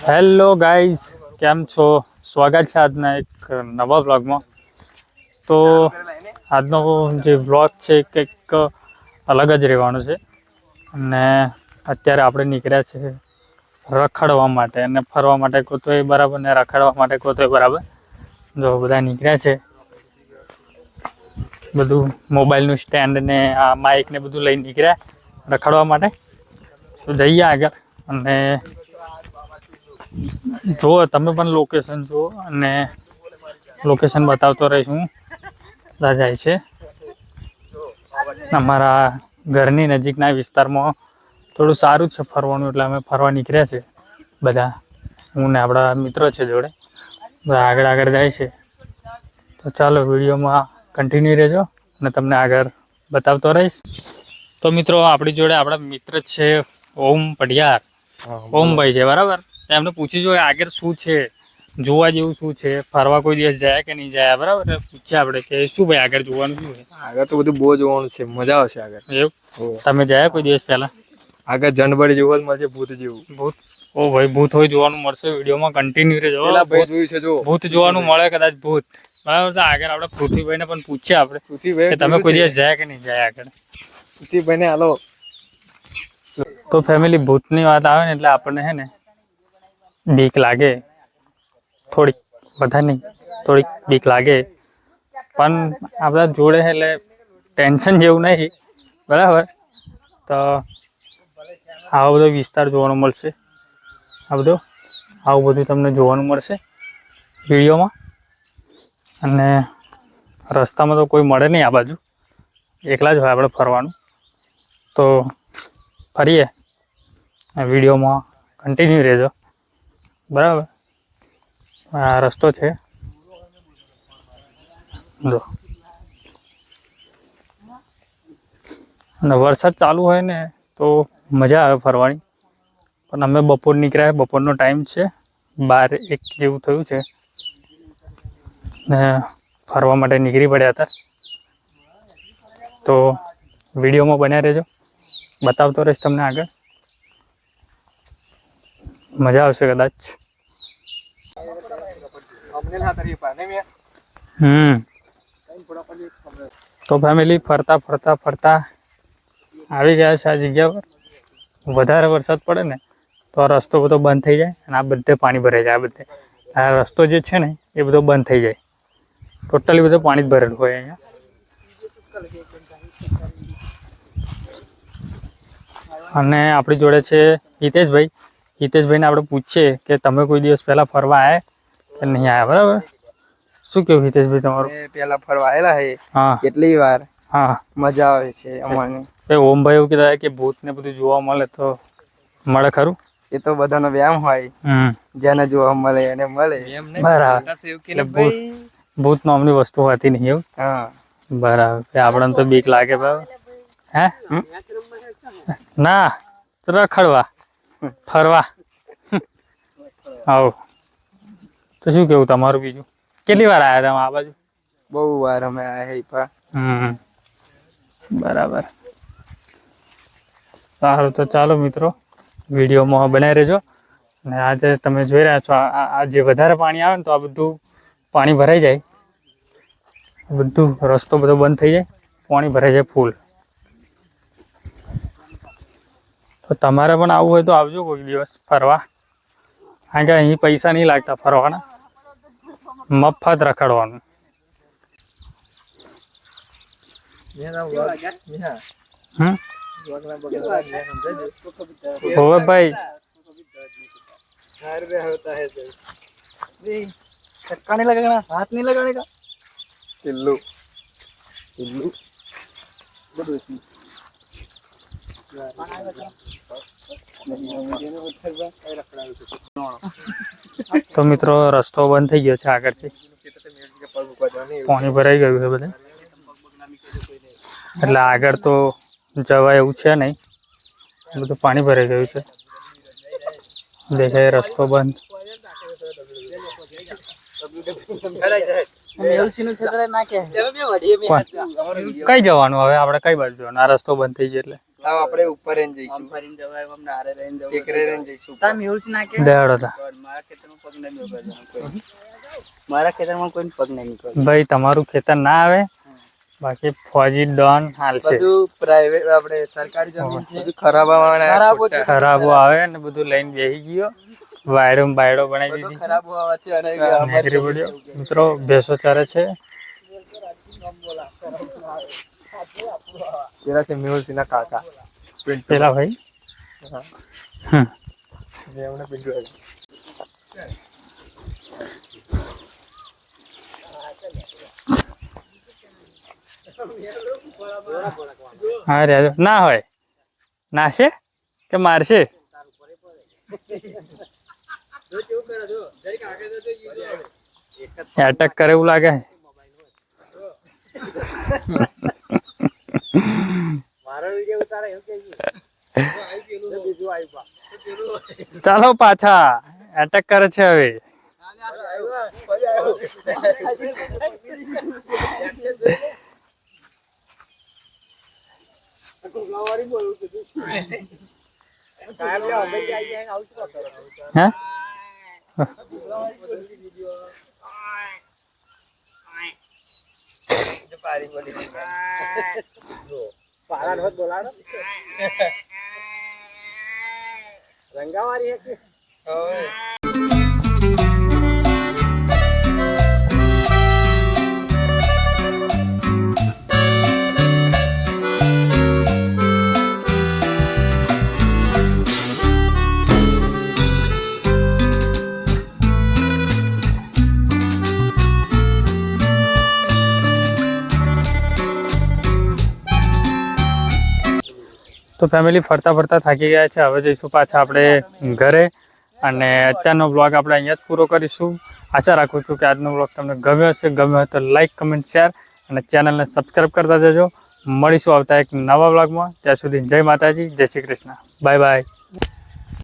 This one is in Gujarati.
હેલો ગાઈઝ, કેમ છો? સ્વાગત છે આજના એક નવા વ્લોગમાં. તો આજનો જે વ્લોગ છે કંઈક અલગ જ રહેવાનો છે. અને અત્યારે આપણે નીકળ્યા છે રખડવા માટે અને ફરવા માટે કોતોય બરાબર ને રખડવા માટે કોતોય બરાબર. જો બધા નીકળ્યા છે, બધું મોબાઈલનું સ્ટેન્ડ ને આ માઇક ને બધું લઈને નીકળ્યા રખડવા માટે. તો જઈએ આગળ અને જુઓ તમે પણ લોકેશન જુઓ અને લોકેશન બતાવતો રહીશ હું. જાય છે અમારા ઘરની નજીકના વિસ્તારમાં થોડું સારું છે ફરવાનું, એટલે અમે ફરવા નીકળ્યા છે બધા. હું ને આપણા મિત્રો છે જોડે, બધા આગળ જાય છે. તો ચાલો વિડીયોમાં કન્ટિન્યુ રહેજો અને તમને આગળ બતાવતો રહીશ. તો મિત્રો આપણી જોડે આપણા મિત્ર છે ઓમ પઢિયાર. ઓમભાઈ છે બરાબર. એમને પૂછી જોઈએ આગળ શું છે, જોવા જેવું શું છે, ફરવા કોઈ દિવસ જાય કે નહીં જાય બરાબર. પૂછ્યા આપણે કે શું ભાઈ આગળ જોવાનું શું છે? આગળ તો બધું બહુ જોવાનું છે, મજા આવશે આગળ. એવું તમે જાય કોઈ દિવસ પહેલા? આગળ જનબડી જેવું જ મળશે, ભૂત જેવું. ભૂત? ઓ ભાઈ, ભૂત હોય જોવાનું મળશે. વિડીયોમાં કન્ટિન્યુ રહેજો. ભાઈ જોયું છે, જો ભૂત જોવાનું મળે કદાચ. ભૂત બરાબર. તો આગળ આપણે પૃથ્વીભાઈને પણ પૂછીએ આપણે કે તમે કોઈ દિવસ જાય કે નહીં જાય આગળ. પૃથ્વીભાઈને હાલો. તો ફેમિલી, ભૂતની વાત આવે ને એટલે આપણને હે ને બીક લાગે થોડીક, બધા નહીં, થોડીક બીક લાગે. પણ આપણા જોડે એટલે ટેન્શન જેવું નહીં બરાબર. તો આવો બધો વિસ્તાર જોવાનો મળશે, આવું બધું તમને જોવાનું મળશે વિડીયોમાં. અને રસ્તામાં તો કોઈ મળે નહીં આ બાજુ, એકલા જ હોય આપણે ફરવાનું. તો ફરીએ, વિડીયોમાં કન્ટિન્યુ રહેજો બરાબર. આ રસ્તો છે જો, અને વરસાદ ચાલુ હોય ને તો મજા આવે ફરવાની. પણ અમે બપોર નીકળ્યા, બપોરનો ટાઈમ છે, 12-1 જેવું થયું છે ને ફરવા માટે નીકળી પડ્યા હતા. તો વિડીયોમાં બન્યા રહેજો, બતાવતો રહીશ તમને આગળ. મજા આવશે કદાચ. તો ફેમિલી, ફરતા આવી ગયા છે આ જગ્યા પર. વધારે વરસાદ પડે ને તો આ રસ્તો બધો બંધ થઈ જાય અને આ બધે પાણી ભરાઈ જાય. આ રસ્તો જે છે ને એ બધો બંધ થઈ જાય, ટોટલી બધું પાણી જ ભરેલું હોય અહીંયા. અને આપણી જોડે છે હિતેશભાઈ. હિતેશભાઈને આપણે પૂછીએ કે તમે કોઈ દિવસ પહેલાં ફરવા આવ્યા કે નહીં આવ્યા બરાબર. શું કેવું હિતેશભાઈ તમારું? પેલા ફરવા આવેલા છે. હા, કેટલી વાર. હા, મજા આવે છે અમને. ઓમભાઈ એવું કહેતા કે ભૂત ને બધું જોવા મળે, તો મળે ખરું? એ તો બધાનો વ્યાયામ હોય, જેને જોવા મળે એને મળે. બરાબર. ભૂત નામની વસ્તુ હોતી નહીં એવું? હા, બરાબર. આપણને તો બીક લાગે બરાબર. હે ના, રખડવા ફરવા આવો. તો શું કેવું તમારું બીજું? કેટલી વાર આવ્યા તમે આ બાજુ? બહુ વાર અમે આવ્યા. બરાબર. સારું, તો ચાલો મિત્રો, વિડીયોમાં બનાવી રહેજો. અને આજે તમે જોઈ રહ્યા છો આ જે વધારે પાણી આવે ને તો આ બધું પાણી ભરાઈ જાય, બધું રસ્તો બધો બંધ થઈ જાય, પાણી ભરાઈ જાય ફૂલ. તો તમારે પણ આવવું હોય તો આવજો કોઈ દિવસ ફરવા. કારણ કે અહીં પૈસા નહીં લાગતા ફરવાના, મફત રખડવાનું. હોવે ભાઈ. धक्का नहीं लगेगा, हाथ नहीं लगाने का. चिल्लू તો મિત્રો રસ્તો બંધ થઈ ગયો છે આગળથી, પાણી ભરાઈ ગયું છે બધે, એટલે આગળ તો જવાય એવું છે નહીં, બધું પાણી ભરાઈ ગયું છે. દેખાય રસ્તો બંધ. કઈ જવાનું હવે આપણે? કઈ બાજુ જવાનું? આ રસ્તો બંધ થઈ ગયો એટલે આવ આપણે ઉપર રહીને જઈશું ફરીને જવાય આમ નારે રહીને જવું ટેકરે રહીને જઈશું તાર મેહુલ છે ના કે દેવાડો તા મારા ખેતરમાં પગ નહીં મૂકવાનો કોઈ મારા ખેતરમાં કોઈ પગ નહીં મૂકવાનો ભાઈ તમારું ખેતર ના આવે બાકી ફોજી ડોન હાલશે બધું પ્રાઇવેટ આપણે સરકારી જમીન છે બધું ખરાબ ખરાબો આવે ને બધું લઈને બેસી ગયો વાયડો બાયડો બનાવી દીધી ખરાબ હોવા છે અને નીકળી પડ્યો મિત્રો ભેંસો ચારે છે પેલા છે મેહુલસિંહના કાકા પેલા ભાઈ જે એમને પિંટુ હા રેજો ના હોય નાશે કે મારશે એટેક કરે એવું લાગે ચાલો પાછા એટેક કરે છે હવે હે રંગાવારી હે તો ફેમિલી ફરતા ફરતા થાકી ગયા છે હવે જઈશું પાછા આપણે ઘરે અને અત્યારનો બ્લોગ આપણે અહીંયા જ પૂરો કરીશું આશા રાખું છું કે આજનો બ્લોગ તમને ગમ્યો હશે ગમ્યો હોય તો લાઈક કમેન્ટ શેર અને ચેનલને સબસ્ક્રાઈબ કરતા જજો મળીશું આવતા એક નવા બ્લોગમાં ત્યાં સુધી જય માતાજી જય શ્રી કૃષ્ણ બાય બાય